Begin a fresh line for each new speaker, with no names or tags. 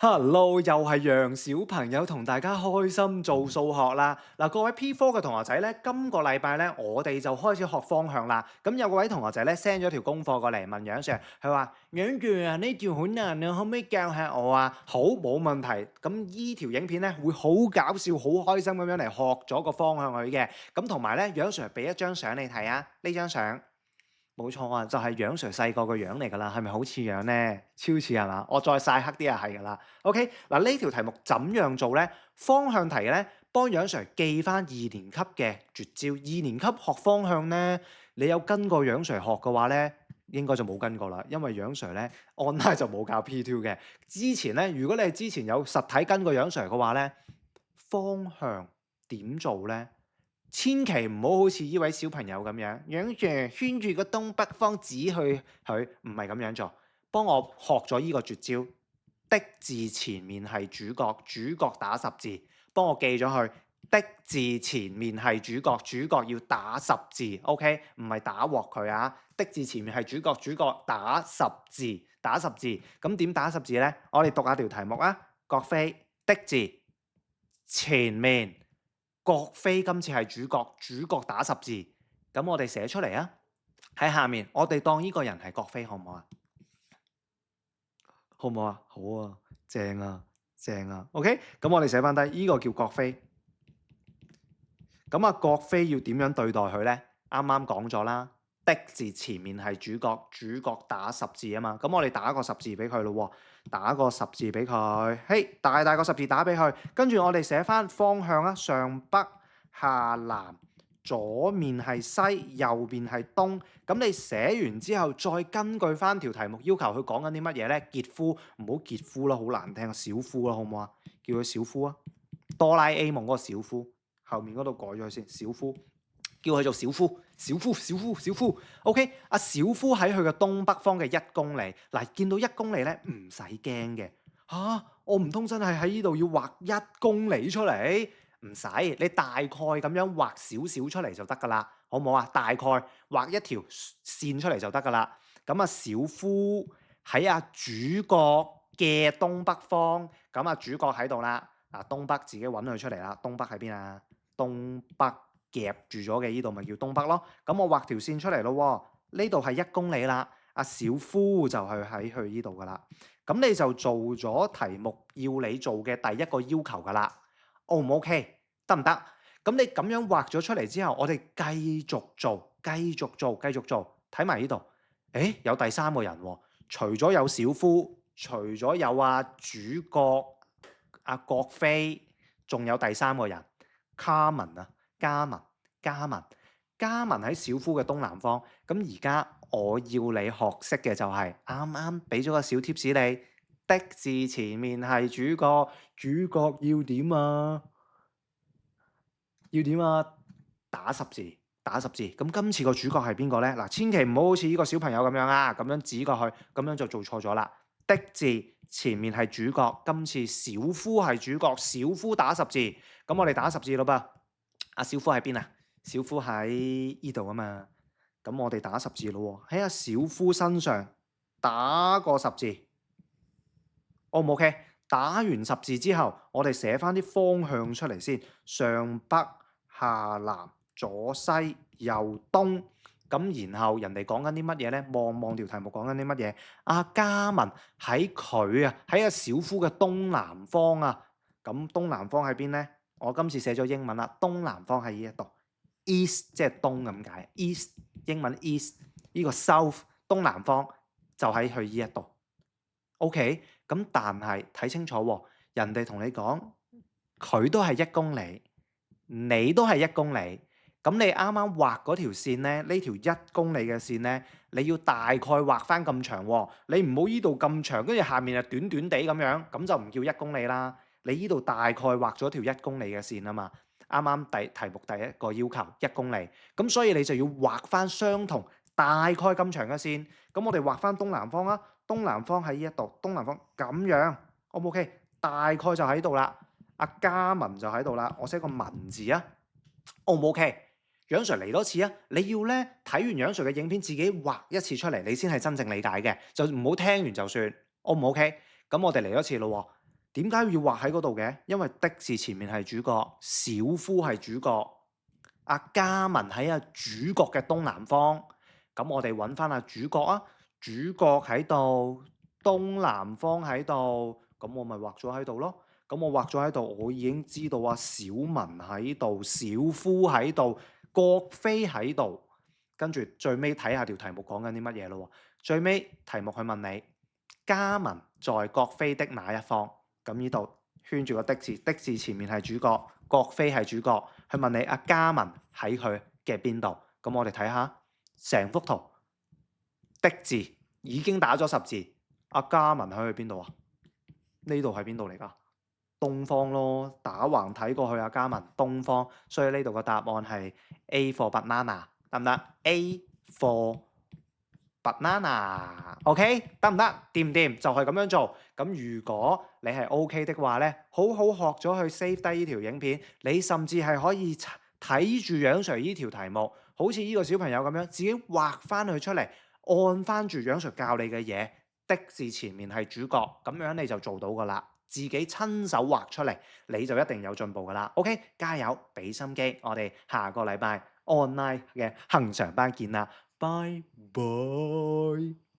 Hello，又係楊小朋友同大家開心做數學啦。嗱，各位 P4 嘅同學仔咧，今個禮拜咧，我哋就開始學方向啦。咁有個位同學仔咧 send 咗條功課過嚟問楊 Sir，佢話：楊 Sir 啊，呢條好難啊，可唔可以教下我啊？好，冇問題。咁依條影片咧會好搞笑、好開心咁樣嚟學咗個方向佢嘅。咁同埋咧，楊 Sir 俾一張相你睇啊，呢張相。冇錯啊，就係楊 Sir 細個個樣嚟㗎啦，係咪好似樣呢？超似係嘛？我再曬黑啲啊，係㗎啦。OK，嗱呢條題目怎樣做呢？方向題咧，幫楊 Sir 記翻2年級嘅絕招。2年級學方向呢，你有跟過楊 Sir 學嘅話呢，應該就冇跟過啦，因為楊 Sir 咧 online 就冇教 P2 嘅。之前咧，如果你係之前有實體跟過楊 Sir 嘅話呢，方向點做呢？千祈唔好好似呢位小朋友咁樣，楊 Sir 圈住個東北方指去佢，唔係咁樣做。幫我學咗呢個絕招，的字前面係主角，主角打十字，幫我記咗去。的字前面係主角，主角要打十字 ，OK？ 唔係打鑊佢啊！的字前面係主角，主角打十字，打十字。咁點打十字呢？我哋讀下條題目啊。郭飛的字前面。郭飛今次係主角，主角打十字，咁我哋寫出嚟啊！喺下面，我哋當呢個人係郭飛，好唔好啊？好唔好啊？好啊，正啊，正啊。OK，咁我哋寫翻低，呢個叫郭飛。咁啊，郭飛要點樣對待佢呢？啱啱講咗啦，的字前面係主角，主角打十字啊嘛。咁我哋打個十字俾佢咯喎，打個十字俾佢，嘿，大大個十字打俾佢。跟住我哋寫翻方向啊，上北下南，左面係西，右面係東。咁你寫完之後，再根據翻條題目要求，佢講緊啲乜嘢呢？傑夫，唔好傑夫啦，好難聽，小夫啦，好唔好啊？叫佢小夫啊，哆啦 A 夢嗰個小夫。後面嗰度改咗佢先，小夫，叫佢做小夫，小夫，小夫，小夫。OK， 阿小夫喺佢嘅東北方嘅1公里。嗱，見到1公里咧，唔使驚嘅。嚇，我唔通真係喺呢度要畫1公里出嚟？唔使，你大概咁樣畫少少出嚟就得㗎啦，好唔好啊？大概畫一條線出嚟就得㗎啦。咁啊，小夫喺阿主角嘅東北方，咁啊主角喺度啦。嗱，東北自己揾佢出嚟啦。東北喺邊啊？東北夾住咗嘅呢度咪叫東北咯。咁我畫條線出嚟咯。呢度係1公里啦。阿小夫就係喺佢呢度噶啦。咁你就做咗題目要你做嘅第一個要求噶啦。O 唔 OK？得唔得？咁你咁樣畫咗出嚟之後，我哋繼續做，繼續做，繼續做。睇埋呢度，誒有第3個人喎。除咗有小夫，除咗有主角阿郭飛，仲有第3個人。嘉文啊，嘉文，嘉文，嘉文喺小夫嘅東南方。咁而家我要你學識嘅就係啱啱俾咗個小貼士你，的字前面係主角，主角要點啊？要點啊？打十字，打十字。咁今次個主角係邊個呢？嗱，千祈唔好好似呢個小朋友咁樣啊，咁樣指過去，咁樣就做錯咗啦。的字前面係主角，今次小夫係主角，小夫打十字。咁我哋打十字咯噃。阿小夫喺邊啊？小夫喺呢度啊嘛。咁我哋打十字咯喎，喺阿小夫身上打個十字。O 唔 OK？打完十字之後，我哋寫翻啲方向出嚟先，上北下南左西右東。咁然後人哋講緊啲乜嘢呢？望望條題目講緊啲乜嘢？阿嘉文喺佢啊，喺阿小夫嘅東南方啊。咁東南方喺邊呢？我今次寫咗英文啦，東南方喺呢一度 ，east 即係東咁解 ，east 英文 east 呢個 south 東南方就喺佢呢一度。OK，咁但係睇清楚喎，人哋同你講佢都係1公里，你都係1公里。咁你啱啱畫嗰條線呢，呢條1公里嘅線呢，你要大概畫翻咁長喎。你唔好依度咁長，跟住下面就短短地咁樣，咁就唔叫1公里啦。你依度大概畫咗條1公里嘅線啊嘛。啱啱題目第一個要求1公里，咁所以你就要畫翻相同大概咁長嘅線。咁我哋畫翻東南方啊，東南方喺呢一度，東南方咁樣 O 唔 OK？大概就喺度啦。阿嘉文就喺度啦，我寫個文字啊 O 唔 OK？楊 Sir 嚟多次啊！你要咧睇完楊 Sir 嘅影片，自己畫一次出嚟，你先係真正理解嘅，就唔好聽完就算。O 唔 OK？咁我哋嚟多次咯喎。點解要畫喺嗰度嘅？因為的字前面係主角，小夫係主角，阿嘉文喺阿主角嘅東南方。咁我哋揾翻阿主角啊，主角喺度，東南方喺度，咁我咪畫咗喺度咯。咁我畫咗喺度，我已經知道啊，小文喺度，小夫喺度，郭飛喺度。跟住最尾睇下條題目講緊啲乜嘢咯。最尾題目去問你，嘉文在郭飛的哪一方？咁呢度圈住個的字，的字前面係主角，郭飛係主角，去問你阿嘉文喺佢嘅邊度？咁我哋睇下成幅圖，的字已經打咗十字，阿嘉文喺佢邊度啊？呢度係邊度嚟㗎？東方咯，打橫睇過去阿嘉文東方，所以呢度個答案係 A for banana， 得唔得 ？A for banana，OK，得唔得？掂唔掂？就係咁樣做。咁如果你係 OK 的話咧，好好學咗去 save 低呢條影片，你甚至係可以睇住楊 Sir 呢條題目，好似呢個小朋友咁樣，自己畫翻佢出嚟，按翻住楊 Sir 教你嘅嘢，的字前面係主角，咁樣你就做到噶啦。自己親手畫出嚟，你就一定有進步噶啦。OK，加油，俾心機，我哋下個禮拜 online 嘅恆常班見啦，拜拜。